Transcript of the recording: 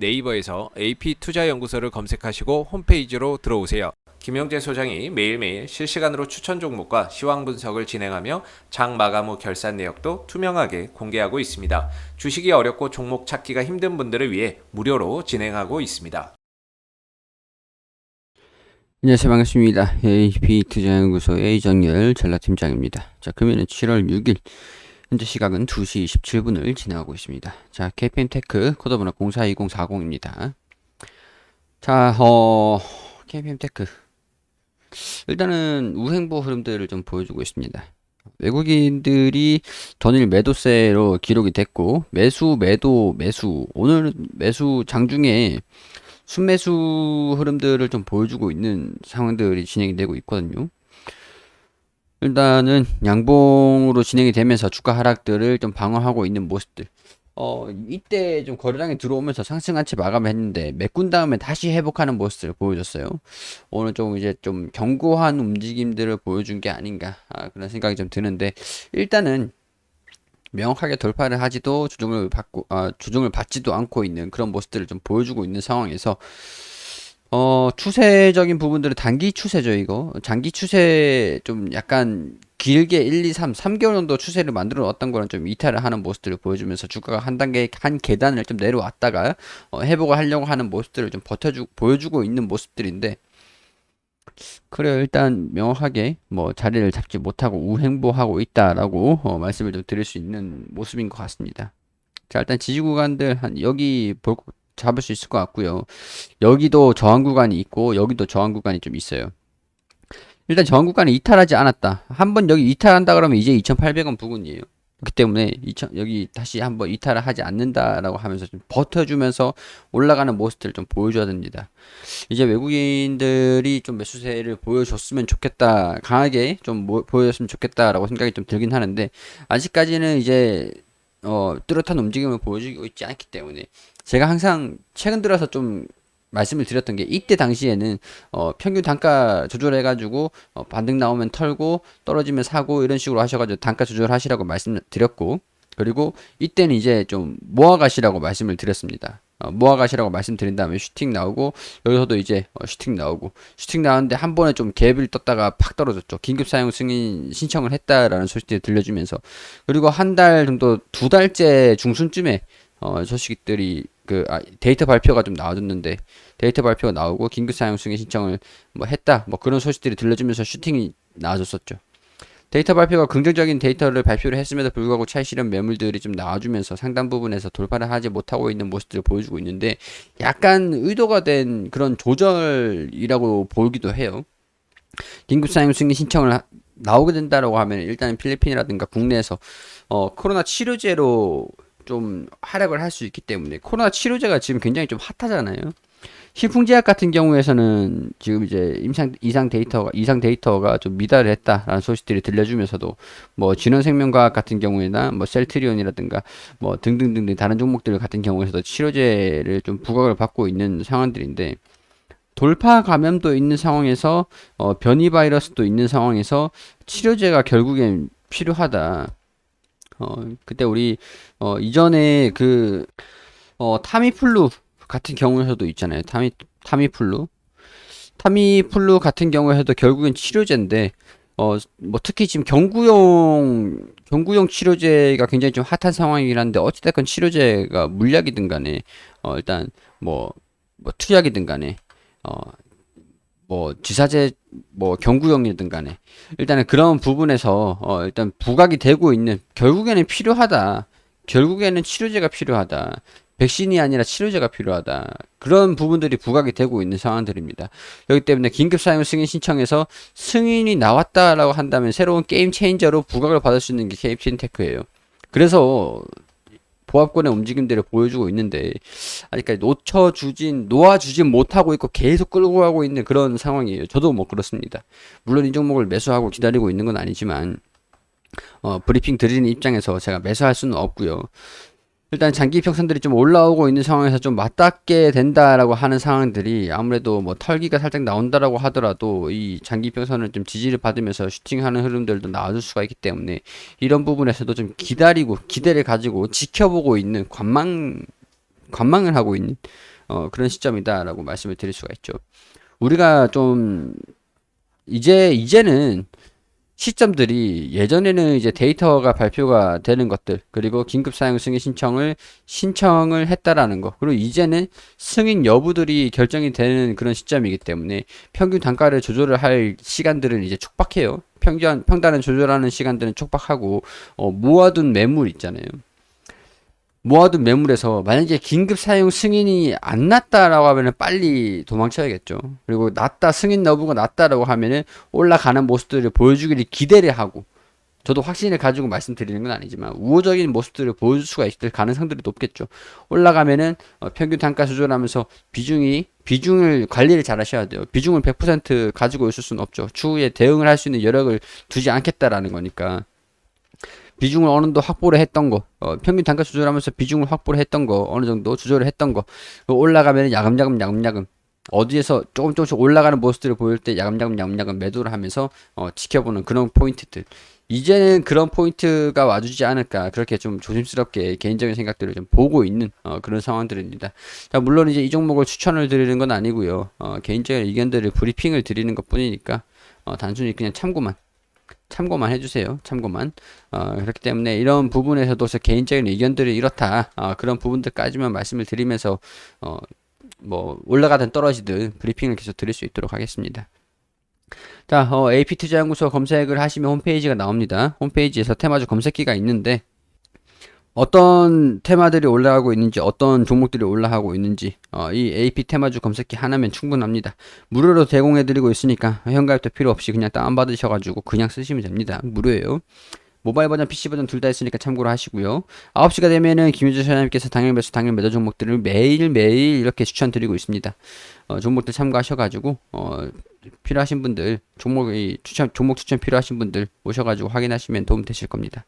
네이버에서 AP투자연구소를 검색하시고 홈페이지로 들어오세요. 김영재 소장이 매일매일 실시간으로 추천 종목과 시황 분석을 진행하며 장 마감 후 결산 내역도 투명하게 공개하고 있습니다. 주식이 어렵고 종목 찾기가 힘든 분들을 위해 무료로 진행하고 있습니다. 안녕하세요. 반갑습니다. AP투자연구소 A정열 전략팀장입니다. 자, 금요일은 7월 6일 현재 시각은 2시 27분을 지나가고 있습니다. 자, KPM테크 코드번호 042040입니다. 자, KPM테크 일단은 우행보 흐름들을 좀 보여주고 있습니다. 외국인들이 전일 매도세로 기록이 됐고 매수 오늘 매수 장중에 순매수 흐름들을 좀 보여주고 있는 상황들이 진행이 되고 있거든요. 일단은 양봉으로 진행이 되면서 주가 하락들을 좀 방어하고 있는 모습들. 이때 좀 거래량이 들어오면서 상승한 채 마감했는데 메꾼 다음에 다시 회복하는 모습을 보여줬어요. 오늘 좀 이제 좀 견고한 움직임들을 보여준 게 아닌가 그런 생각이 좀 드는데 일단은 명확하게 돌파를 하지도 주중을 받지도 않고 있는 그런 모습들을 좀 보여주고 있는 상황에서 추세적인 부분들은 단기 추세죠, 이거. 장기 추세 좀 약간 길게 1, 2, 3개월 정도 추세를 만들어 놓았던 거는 좀 이탈을 하는 모습들을 보여주면서 주가가 한 계단을 좀 내려왔다가 회복을 하려고 하는 모습들을 좀 보여주고 있는 모습들인데 그래요. 일단 명확하게 뭐 자리를 잡지 못하고 우행보하고 있다라고 말씀을 좀 드릴 수 있는 모습인 것 같습니다. 자, 일단 지지 구간들 한 여기 잡을 수 있을 것 같고요. 여기도 저항 구간이 있고 여기도 저항 구간이 좀 있어요. 일단 저항 구간이 이탈하지 않았다. 한번 여기 이탈한다 그러면 이제 2,800원 부근이에요. 그렇기 때문에 여기 다시 한번 이탈을 하지 않는다라고 하면서 좀 버텨주면서 올라가는 모습들을 좀 보여줘야 됩니다. 이제 외국인들이 좀 매수세를 보여줬으면 좋겠다. 강하게 좀 보여줬으면 좋겠다라고 생각이 좀 들긴 하는데 아직까지는 이제 뚜렷한 움직임을 보여주고 있지 않기 때문에 제가 항상 최근 들어서 좀 말씀을 드렸던 게 이때 당시에는 평균 단가 조절해가지고 반등 나오면 털고 떨어지면 사고 이런 식으로 하셔가지고 단가 조절하시라고 말씀드렸고 그리고 이때는 이제 좀 모아가시라고 말씀을 드렸습니다. 모아가시라고 말씀드린 다음에 슈팅 나오고 여기서도 이제 슈팅 나오는데 한 번에 좀 갭을 떴다가 팍 떨어졌죠. 긴급 사용 승인 신청을 했다라는 소식들이 들려주면서 그리고 한 달 정도 2달째 중순쯤에 소식들이 데이터 발표가 좀 나와줬는데 데이터 발표가 나오고 긴급 사용 승인 신청을 뭐 했다 뭐 그런 소식들이 들려주면서 슈팅이 나와줬었죠. 데이터 발표가 긍정적인 데이터를 발표를 했음에도 불구하고 차익 실현 매물들이 좀 나와주면서 상당 부분에서 돌파를 하지 못하고 있는 모습들을 보여주고 있는데 약간 의도가 된 그런 조절이라고 보기도 해요. 긴급 사용 승인 신청을 나오게 된다라고 하면 일단 필리핀이라든가 국내에서 코로나 치료제로 좀 활약을 할 수 있기 때문에 코로나 치료제가 지금 굉장히 좀 핫하잖아요. 신풍제약 같은 경우에서는 지금 이제 이상 데이터가 좀 미달을 했다라는 소식들이 들려주면서도 뭐 진원생명과학 같은 경우에나 뭐 셀트리온이라든가 뭐 등등등등 다른 종목들 같은 경우에서도 치료제를 좀 부각을 받고 있는 상황들인데 돌파 감염도 있는 상황에서 변이 바이러스도 있는 상황에서 치료제가 결국엔 필요하다. 그때 우리 이전에 타미플루 같은 경우에서도 있잖아요. 타미플루. 타미플루 같은 경우에도 결국엔 치료제인데, 뭐 특히 지금 경구용 치료제가 굉장히 좀 핫한 상황이긴 한데, 어찌됐건 치료제가 물약이든 간에, 일단 뭐 투약이든 간에, 어, 뭐 지사제 뭐 경구용이든 간에 일단은 그런 부분에서 일단 부각이 되고 있는 결국에는 치료제가 필요하다. 백신이 아니라 치료제가 필요하다. 그런 부분들이 부각이 되고 있는 상황들입니다. 그렇기 때문에 긴급 사용 승인 신청해서 승인이 나왔다라고 한다면 새로운 게임 체인저로 부각을 받을 수 있는 게 KPM테크예요. 그래서 보합권의 움직임들을 보여주고 있는데 아직까지 놓아주진 못하고 있고 계속 끌고 가고 있는 그런 상황이에요. 저도 뭐 그렇습니다. 물론 이 종목을 매수하고 기다리고 있는 건 아니지만 브리핑 드리는 입장에서 제가 매수할 수는 없고요. 일단 장기 평선들이 좀 올라오고 있는 상황에서 좀 맞닿게 된다라고 하는 상황들이 아무래도 뭐 털기가 살짝 나온다라고 하더라도 이 장기 평선을 좀 지지를 받으면서 슈팅하는 흐름들도 나와줄 수가 있기 때문에 이런 부분에서도 좀 기대를 가지고 지켜보고 있는 관망을 하고 있는 그런 시점이다라고 말씀을 드릴 수가 있죠. 우리가 좀 이제는 시점들이 예전에는 이제 데이터가 발표가 되는 것들 그리고 긴급 사용 승인 신청을 했다라는 거 그리고 이제는 승인 여부들이 결정이 되는 그런 시점이기 때문에 평균 단가를 조절을 할 시간들은 이제 촉박해요. 평단을 조절하는 시간들은 촉박하고 모아둔 매물 있잖아요. 모아둔 매물에서 만약에 긴급 사용 승인이 안 났다라고 하면은 빨리 도망쳐야겠죠. 그리고 났다, 승인 여부가 났다라고 하면은 올라가는 모습들을 보여주기를 기대를 하고, 저도 확신을 가지고 말씀드리는 건 아니지만 우호적인 모습들을 보여줄 수가 있을 가능성들이 높겠죠. 올라가면은 평균 단가 조절하면서 비중을 관리를 잘 하셔야 돼요. 비중을 100% 가지고 있을 수는 없죠. 추후에 대응을 할 수 있는 여력을 두지 않겠다라는 거니까. 비중을 어느 정도 확보를 했던 거, 평균 단가 조절하면서 비중을 확보를 했던 거, 어느 정도 조절을 했던 거, 올라가면 야금야금, 어디에서 조금씩 올라가는 모습들을 보일 때 야금야금 매도를 하면서, 지켜보는 그런 포인트들. 이제는 그런 포인트가 와주지 않을까, 그렇게 좀 조심스럽게 개인적인 생각들을 좀 보고 있는, 그런 상황들입니다. 자, 물론 이제 이 종목을 추천을 드리는 건 아니고요, 개인적인 의견들을 브리핑을 드리는 것 뿐이니까, 단순히 그냥 참고만 해주세요. 참고만. 그렇기 때문에 이런 부분에서도 제 개인적인 의견들이 이렇다. 그런 부분들까지만 말씀을 드리면서, 뭐, 올라가든 떨어지든 브리핑을 계속 드릴 수 있도록 하겠습니다. 자, AP투자연구소 검색을 하시면 홈페이지가 나옵니다. 홈페이지에서 테마주 검색기가 있는데, 어떤 테마들이 올라가고 있는지 어떤 종목들이 올라가고 있는지 이 AP 테마주 검색기 하나면 충분합니다. 무료로 제공해드리고 있으니까 현가입도 필요 없이 그냥 다운받으셔가지고 그냥 쓰시면 됩니다. 무료예요. 모바일 버전, PC 버전 둘 다 있으니까 참고로 하시고요. 9시가 되면은 김유주 사장님께서 당일 매수, 당일 매도 종목들을 매일매일 이렇게 추천드리고 있습니다. 종목들 참고하셔가지고 필요하신 분들 종목 추천 필요하신 분들 오셔가지고 확인하시면 도움 되실 겁니다.